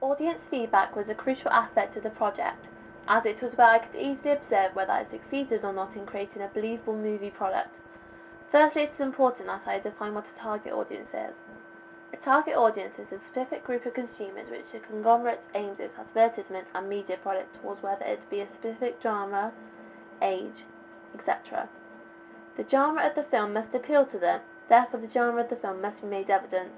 Audience feedback was a crucial aspect of the project, as it was where I could easily observe whether I succeeded or not in creating a believable movie product. Firstly, it is important that I define what a target audience is. A target audience is a specific group of consumers which a conglomerate aims its advertisement and media product towards, whether it be a specific genre, age, etc. The genre of the film must appeal to them, therefore the genre of the film must be made evident.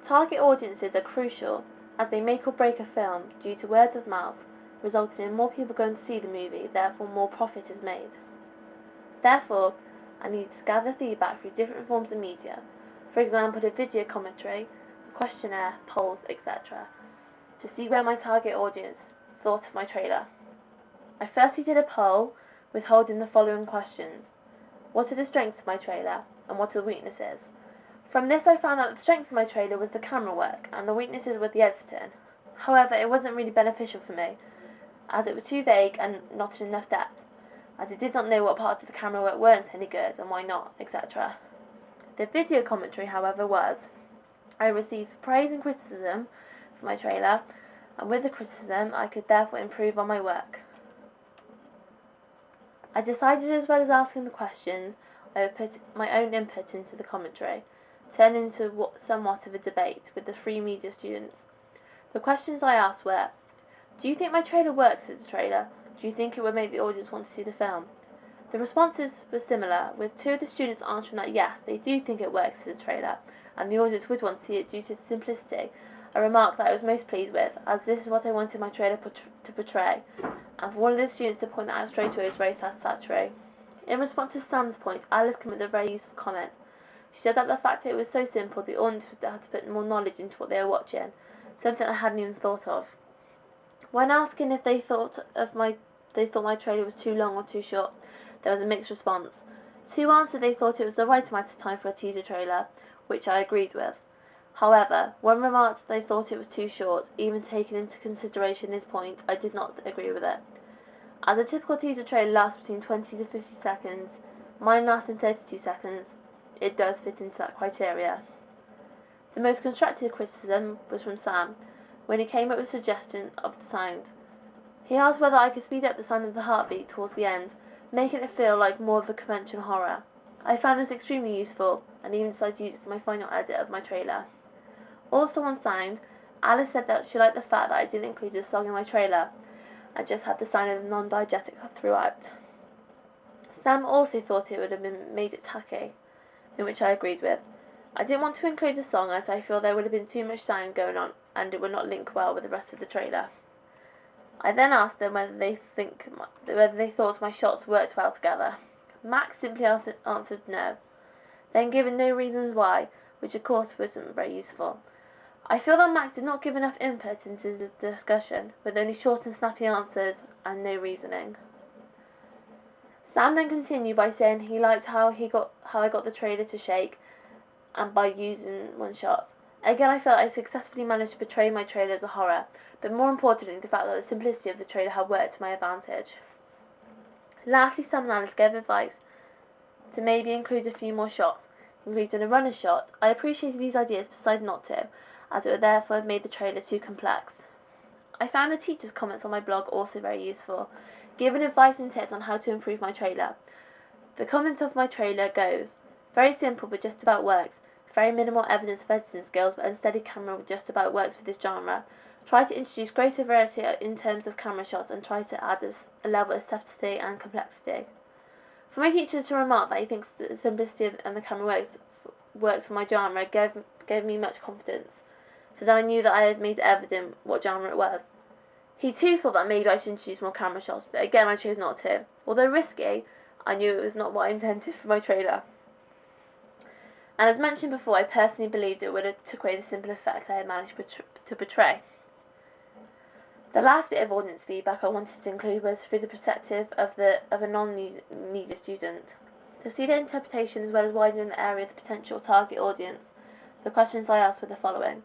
Target audiences are crucial, as they make or break a film due to word of mouth, resulting in more people going to see the movie, therefore more profit is made. Therefore, I need to gather feedback through different forms of media, for example a video commentary, a questionnaire, polls, etc., to see where my target audience thought of my trailer. I firstly did a poll with holding the following questions. What are the strengths of my trailer, and what are the weaknesses? From this I found that the strength of my trailer was the camera work, and the weaknesses were the editing. However, it wasn't really beneficial for me, as it was too vague and not in enough depth, as I did not know what parts of the camera work weren't any good and why not, etc. The video commentary, however, was. I received praise and criticism for my trailer, and with the criticism I could therefore improve on my work. I decided, as well as asking the questions, I would put my own input into the commentary, turn into somewhat of a debate with the free media students. The questions I asked were: do you think my trailer works as a trailer? Do you think it would make the audience want to see the film? The responses were similar, with 2 of the students answering that yes, they do think it works as a trailer, and the audience would want to see it due to its simplicity, a remark that I was most pleased with, as this is what I wanted my trailer to portray, and for one of the students to point that out straight away was very satisfactory. In response to Sam's point, Alice came with a very useful comment. She said that the fact that it was so simple, the audience would have to put more knowledge into what they were watching, something I hadn't even thought of. When asking if they thought my trailer was too long or too short, there was a mixed response. 2 answered they thought it was the right amount of time for a teaser trailer, which I agreed with. However, one remarked they thought it was too short. Even taking into consideration this point, I did not agree with it. As a typical teaser trailer lasts between 20 to 50 seconds, mine lasts in 32 seconds. It does fit into that criteria. The most constructive criticism was from Sam, when he came up with a suggestion of the sound. He asked whether I could speed up the sound of the heartbeat towards the end, making it feel like more of a conventional horror. I found this extremely useful, and even decided to use it for my final edit of my trailer. Also on sound, Alice said that she liked the fact that I didn't include a song in my trailer, and just had the sound of the non-diegetic throughout. Sam also thought it would have made it tacky, in which I agreed with. I didn't want to include a song as I feel there would have been too much sound going on, and it would not link well with the rest of the trailer. I then asked them whether they thought my shots worked well together. Max simply answered no, then given no reasons why, which of course wasn't very useful. I feel that Max did not give enough input into the discussion, with only short and snappy answers and no reasoning. Sam then continued by saying he liked how I got the trailer to shake, and by using one shot. Again, I felt I successfully managed to portray my trailer as a horror, but more importantly, the fact that the simplicity of the trailer had worked to my advantage. Lastly, Sam and Alice gave advice to maybe include a few more shots, including a runner shot. I appreciated these ideas but decided not to, as it would therefore have made the trailer too complex. I found the teachers' comments on my blog also very useful, giving advice and tips on how to improve my trailer. The comment of my trailer goes: very simple but just about works. Very minimal evidence of editing skills, but unsteady camera just about works for this genre. Try to introduce greater variety in terms of camera shots and try to add a level of subtlety and complexity. For my teacher to remark that he thinks that the simplicity and the camera works for my genre gave me much confidence, for then I knew that I had made evident what genre it was. He too thought that maybe I should introduce more camera shots, but again I chose not to. Although risky, I knew it was not what I intended for my trailer. And as mentioned before, I personally believed it would have took away the simple effect I had managed to portray. The last bit of audience feedback I wanted to include was through the perspective of a non-media student. To see their interpretation as well as widening the area of the potential target audience, the questions I asked were the following.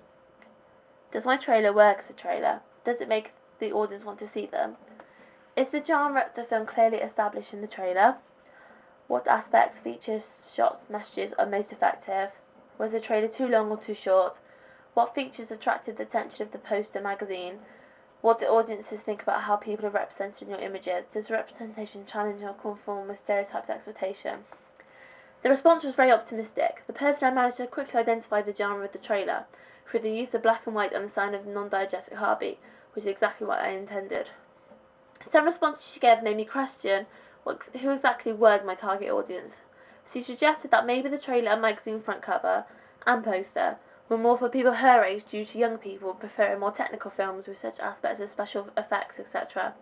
Does my trailer work as a trailer? Does it make the audience want to see them? Is the genre of the film clearly established in the trailer? What aspects, features, shots, messages are most effective? Was the trailer too long or too short? What features attracted the attention of the poster magazine? What do audiences think about how people are represented in your images? Does representation challenge or conform with stereotyped expectation? The response was very optimistic. The person I managed to quickly identify the genre of the trailer through the use of black and white and the sound of non-diegetic heartbeat, which is exactly what I intended. Some responses she gave made me question who exactly was my target audience. She suggested that maybe the trailer and magazine front cover and poster were more for people her age due to young people preferring more technical films with such aspects as special effects, etc.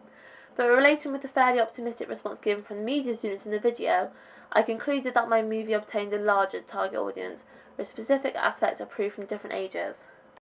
But relating with the fairly optimistic response given from the media students in the video, I concluded that my movie obtained a larger target audience, with specific aspects approved from different ages.